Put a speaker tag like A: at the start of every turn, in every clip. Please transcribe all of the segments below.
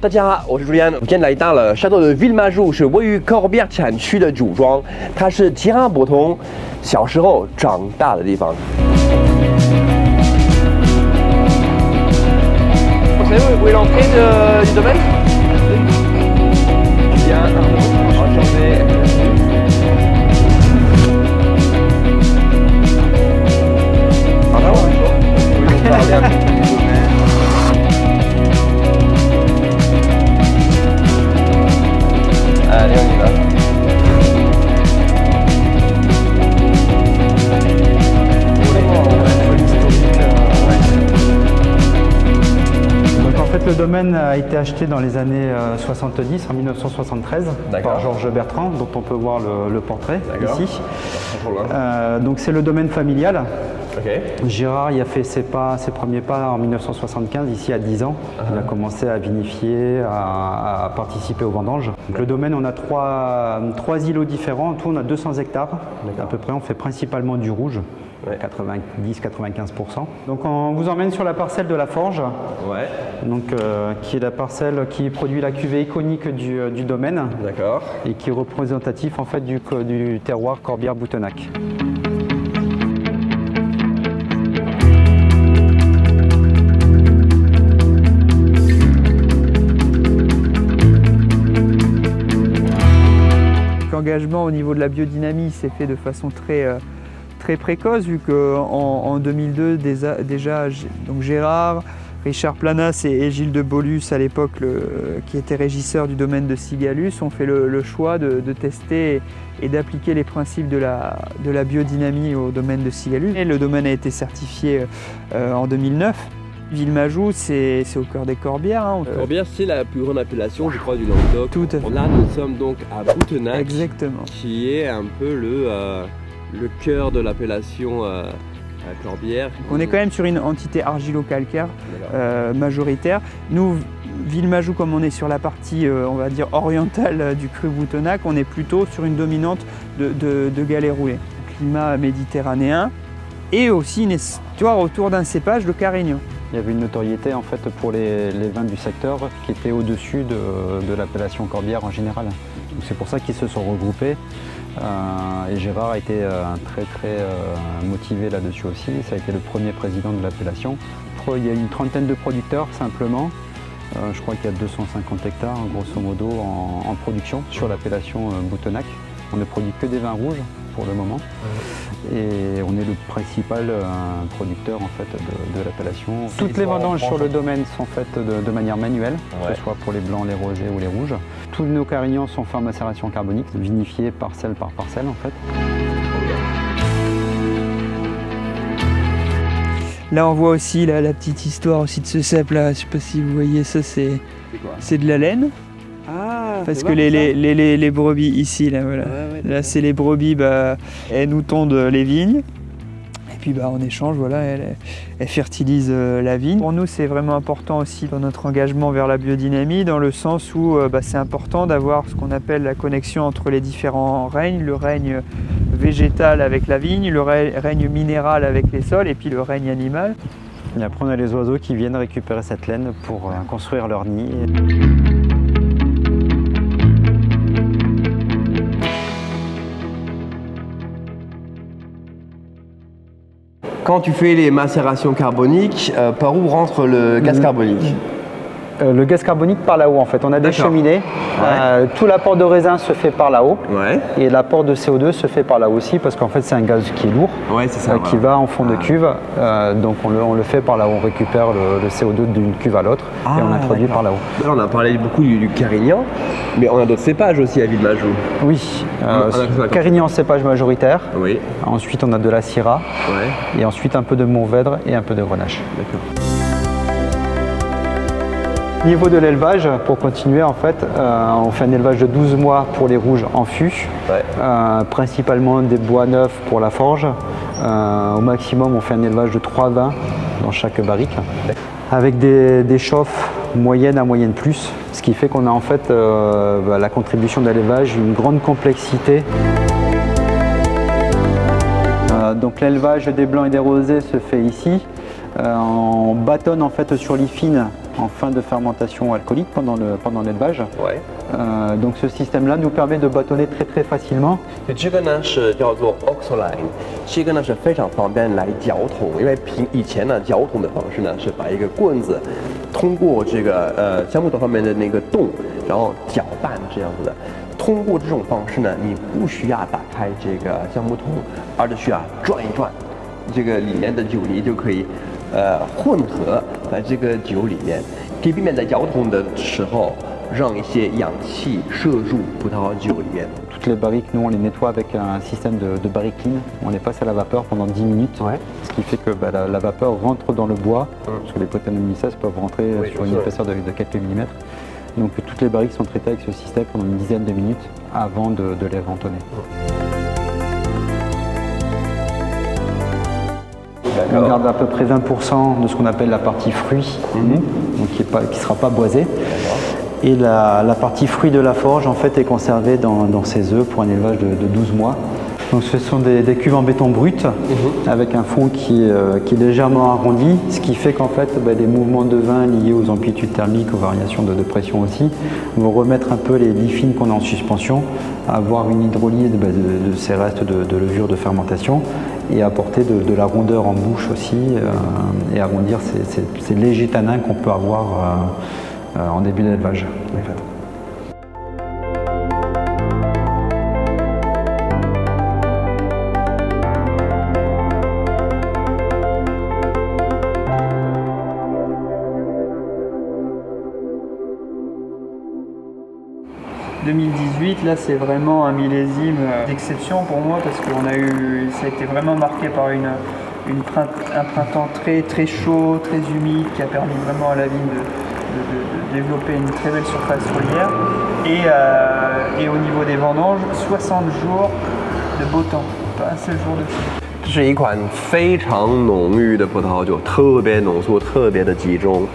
A: 大家，我是朱利安，我今天来到了沙洲的 Villemajou， 是位于科尔比尔产区的主庄，它是吉拉伯童小时候长大的地方。Vous voulez l'entrée du domaine? Bien, enchanté. Pardon? Vous voulez nous parler un peu du domaine? Allez, on y va.
B: Le domaine a été acheté dans les années 70, en 1973, par Georges Bertrand, dont on peut voir le portrait ici. Donc c'est le domaine familial.
A: Okay.
B: Gérard il a fait ses premiers pas en 1975, ici à 10 ans. Il a commencé à vinifier, à participer aux vendanges. Donc, le domaine, on a trois îlots différents. En tout, on a 200 hectares à peu près. On fait principalement du rouge. 90-95%. Donc on vous emmène sur la parcelle de la Forge, donc, qui est la parcelle qui produit la cuvée iconique du domaine et qui est représentatif en fait du terroir Corbière-Boutenac.
C: L'engagement au niveau de la biodynamie s'est fait de façon très précoce, vu qu'en 2002 déjà donc Gérard, Richard Planas et Gilles de Bolus à l'époque qui étaient régisseurs du domaine de Sigalus ont fait le choix de tester et d'appliquer les principes de la biodynamie au domaine de Sigalus. Et le domaine a été certifié en 2009. Villemajou, c'est au cœur des Corbières.
A: Corbière, c'est la plus grande appellation, je crois, du Languedoc.
C: Tout à fait.
A: Là, nous sommes donc à Boutenac,
C: exactement,
A: qui est un peu le cœur de l'appellation Corbière.
C: On est quand même sur une entité argilo-calcaire majoritaire. Nous, Villemajou, comme on est sur la partie, on va dire, orientale du cru Boutenac, on est plutôt sur une dominante de galets roulés. Climat méditerranéen et aussi une histoire autour d'un cépage, le Carignan.
B: Il y avait une notoriété en fait pour les vins du secteur qui étaient au-dessus de l'appellation Corbière en général. C'est pour ça qu'ils se sont regroupés. Et Gérard a été très motivé là-dessus aussi. Ça a été le premier président de l'appellation. Il y a une trentaine de producteurs simplement. Je crois qu'il y a 250 hectares grosso modo en production sur l'appellation Boutenac. On ne produit que des vins rouges pour le moment. Et on est le principal producteur en fait de l'appellation. Toutes les vendanges sur le domaine sont faites de manière manuelle, que ce soit pour les blancs, les rosés ou les rouges. Tous nos carignans sont faits en macération carbonique, vinifiés parcelle par parcelle en fait.
C: Là on voit aussi la petite histoire aussi de ce cep là, je sais pas si vous voyez ça, c'est de la laine.
A: Ah,
C: parce que les brebis ici, là, voilà. Là c'est les brebis, elles nous tondent les vignes. Et puis en échange, voilà, elles fertilisent la vigne. Pour nous, c'est vraiment important aussi dans notre engagement vers la biodynamie, dans le sens où c'est important d'avoir ce qu'on appelle la connexion entre les différents règnes, le règne végétal avec la vigne, le règne minéral avec les sols et puis le règne animal.
B: Et après, on a les oiseaux qui viennent récupérer cette laine pour construire leur nid.
A: Quand tu fais les macérations carboniques, par où rentre le gaz carbonique?
B: Le gaz carbonique par là-haut en fait. On a des cheminées. Tout l'apport de raisin se fait par là-haut. Et l'apport de CO2 se fait par là aussi parce qu'en fait c'est un gaz qui est lourd, qui va en fond de cuve. Donc on le fait par là-haut. On récupère le CO2 d'une cuve à l'autre et on introduit par là-haut.
A: Là, on a parlé beaucoup du Carignan, mais on a d'autres cépages aussi à Villemajou.
B: Oui, Carignan cépage majoritaire. Ensuite on a de la Syrah. Et ensuite un peu de Mourvèdre et un peu de Grenache. Au niveau de l'élevage, pour continuer en fait, on fait un élevage de 12 mois pour les rouges en fût, principalement des bois neufs pour la forge. Au maximum on fait un élevage de 3 vins dans chaque barrique, avec des chauffes moyennes à moyenne plus, ce qui fait qu'on a en fait la contribution de l'élevage, une grande complexité. Donc l'élevage des blancs et des rosés se fait ici. On bâtonne en fait sur l'IFIN en fin de fermentation alcoolique pendant l'élevage.
A: Ouais.
B: Donc ce système-là nous permet de bâtonner très facilement.
A: 这个呢是叫做 Oxoline， 这个呢是非常方便来搅桶，因为以前呢搅桶的方式呢是把一个棍子通过这个橡木桶上面的那个洞，然后搅拌这样子的。通过这种方式呢，你不需要打开这个橡木桶，而是需要转一转，这个里面的酒泥就可以混合在这个酒里面，可以避免在搅桶的时候让一些氧气摄入葡萄酒里面。
B: Toutes les barriques, nous on les nettoie avec un système de barrique clean. On les passe à la vapeur pendant 10 minutes,
A: Ouais.
B: ce qui fait que la vapeur rentre dans le bois, parce que les Brettanomyces peuvent rentrer
A: Oui,
B: sur
A: bien
B: une
A: sûr.
B: épaisseur de quelques millimètres. Donc toutes les barriques sont traitées avec ce système pendant une dizaine de minutes avant de les ventonner. On garde à peu près 20% de ce qu'on appelle la partie fruits, donc qui ne sera pas boisée. Et la partie fruits de la forge en fait est conservée dans ses œufs pour un élevage de 12 mois. Donc ce sont des cuves en béton brut avec un fond qui est légèrement arrondi, ce qui fait qu'en fait les mouvements de vin liés aux amplitudes thermiques, aux variations de pression aussi, vont remettre un peu les fines qu'on a en suspension, avoir une hydrolyse de ces restes de levure de fermentation et apporter de la rondeur en bouche aussi et arrondir ces légers tanins qu'on peut avoir en début d'élevage. En fait.
C: En 2018, là c'est vraiment un millésime d'exception pour moi parce que ça a été vraiment marqué par un printemps très chaud, très humide qui a permis vraiment à la vigne de développer une très belle surface foliaire et au niveau des vendanges, 60 jours de beau temps, pas un seul jour de pluie.
A: 这是一款非常浓郁的葡萄酒，特别浓缩，特别的集中。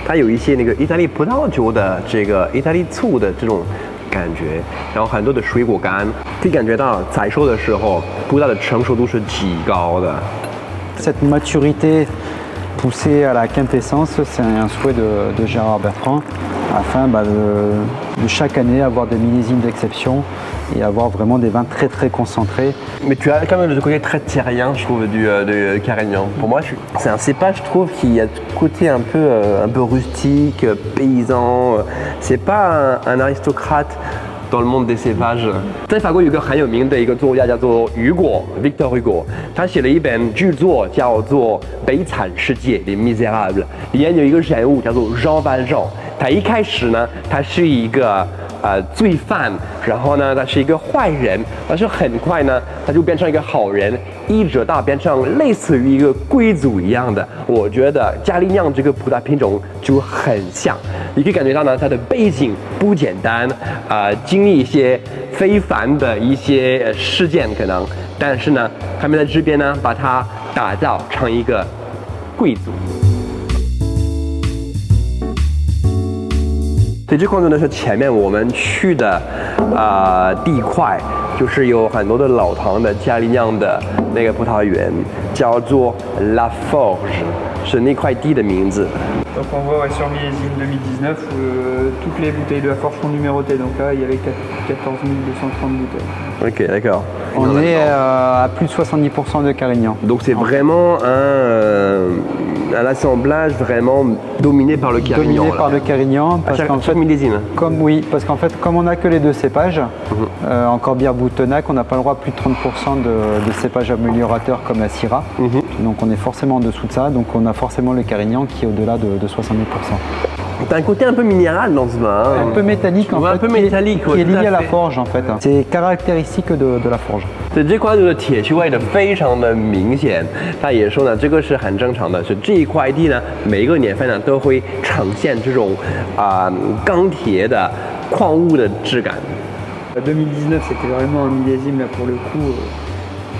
A: 它有一些那个意大利葡萄酒的这个意大利醋的这种感觉，然后很多的水果干，可以感觉到采收的时候葡萄的成熟度是极高的。
B: Cette maturité poussée à la quintessence, c'est un souhait de Gérard Bertrand afin de chaque année avoir des millésimes d'exception et avoir vraiment des vins très concentrés.
A: Mais tu as quand même le côté très terrien, je trouve, de Carignan. Pour moi, c'est un cépage, je trouve, qui a ce côté un peu rustique, paysan. C'est pas un aristocrate dans le monde des cépages. 在法国有一个很有名的一个作家叫做雨果 Victor Hugo， 他写了一本巨作叫做《悲惨世界》Les Misérables， 里面有一个人物叫做 Jean Valjean。他一开始呢，他是一个罪犯，然后呢，他是一个坏人，但是很快呢，他就变成一个好人，一直到变成类似于一个贵族一样的。我觉得加利酿这个葡萄品种就很像，你可以感觉到呢，它的背景不简单，经历一些非凡的一些事件可能，但是呢，他们在这边呢，把它打造成一个贵族。 对，这矿洞呢是前面我们去的地块，就是有很多的老唐的加利酿的那个葡萄园，叫做 La Forge， 是那块地的名字。
C: Donc on voit sur millésime 2019 où toutes les bouteilles de la Forge sont numérotées. Donc là il y avait 14 230 bouteilles.
A: Ok, d'accord.
B: On est à plus de 70% de Carignan.
A: Donc c'est vraiment un assemblage vraiment dominé par le Carignan.
B: Dominé par le Carignan, parce qu'en fait,
A: millésime.
B: Parce qu'en fait, comme on n'a que les deux cépages, en Corbière Boutonnac, on n'a pas le droit à plus de 30% de cépages améliorateurs comme la Syrah. Donc on est forcément en dessous de ça, donc on a forcément le Carignan qui est au-delà de 70%.
A: T'as un côté un peu minéral dans ce vin.
B: Un peu métallique en fait,
A: un peu métallique,
B: qui est lié à la
A: fait.
B: forge en fait. C'est caractéristique de la forge.
A: 对这块的铁锈味的非常的明显，他也说呢，这个是很正常的，是这一块地呢，每一个年份呢都会呈现这种钢铁的矿物的质感。
C: 2019 c'était vraiment un millésime là pour le coup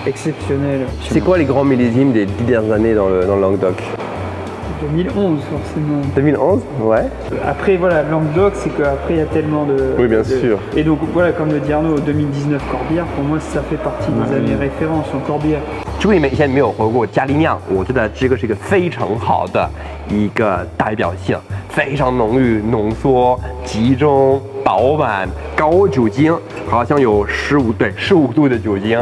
C: exceptionnel.
A: C'est quoi les grands millésimes des 10 dernières années dans le Languedoc?
C: 2011 forcément.
A: 2011, ouais.
C: Après voilà, Languedoc c'est qu'après il y a tellement de...
A: Oui bien sûr.
C: Et donc voilà, comme le dit Arnaud, 2019 Corbière, pour moi ça fait partie des années références en Corbière.
A: 如果你们以前没有喝过加利酿，我觉得这个是一个非常好的一个代表性，非常浓郁、浓缩、集中、饱满、高酒精，好像有15度的酒精。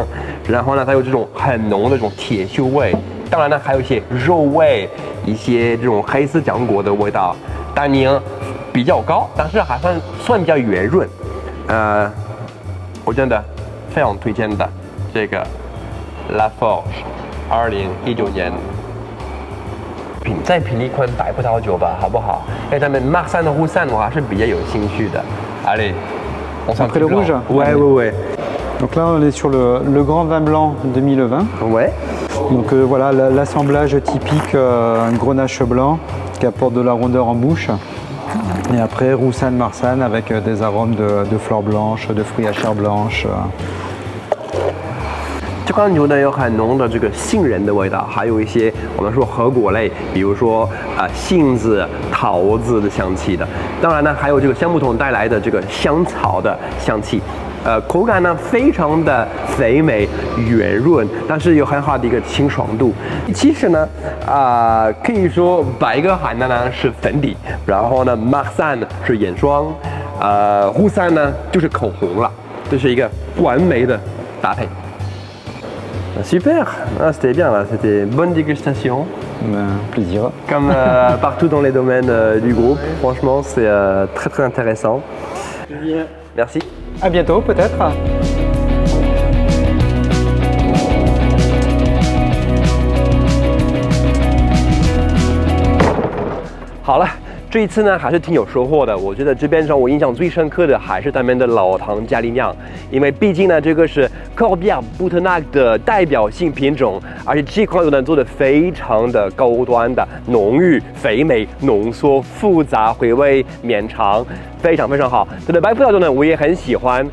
A: 然后呢，它有这种很浓的这种铁锈味。当然呢，还有一些肉味，一些这种黑丝浆果的味道。单宁比较高，但是还算比较圆润。我真的非常推荐的这个 La Forge 2019年再品一款白葡萄酒吧，好不好？因为咱们Marsanne的Roussanne我还是比较有兴趣的。Allez, on s'en
B: Après le rouge.
A: Ouais.
B: Donc là, on est sur le grand vin blanc 2020.
A: Ouais.
B: Donc voilà, l'assemblage typique, un grenache blanc qui apporte de la rondeur en bouche. Et après, Roussanne Marsanne avec des arômes de fleurs blanches, de fruits à chair blanche.
A: 这款酒呢有很浓的这个杏仁的味道，还有一些我们说核果类，比如说杏子、桃子的香气的。当然呢，还有这个橡木桶带来的这个香草的香气。口感呢非常的肥美圆润，但是有很好的一个清爽度。其实呢，可以说白格海呢是粉底，然后呢 Marsanne 是眼霜，Roussanne呢就是口红了，这是一个完美的搭配。Super, c'était bien là, c'était bonne dégustation.
B: Plaisir.
A: Comme partout dans les domaines du groupe, franchement c'est très très intéressant. Merci.
B: À bientôt peut-être.
A: 好了，这一次呢还是挺有收获的。我觉得这边让我印象最深刻的还是他们的老唐加利酿，因为毕竟呢这个是Corbière Boutenac 的代表性品种，而且这款酒呢做的非常的高端的浓郁、肥美、浓缩、复杂、回味绵长，非常非常好。它的白葡萄酒呢我也很喜欢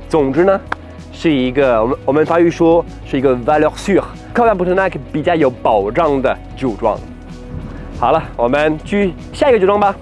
A: 总之呢是一个我们法语说是一个 valeur sûre。Corbière Boutenac 比较有保障的酒庄。好了，我们去下一个酒庄吧。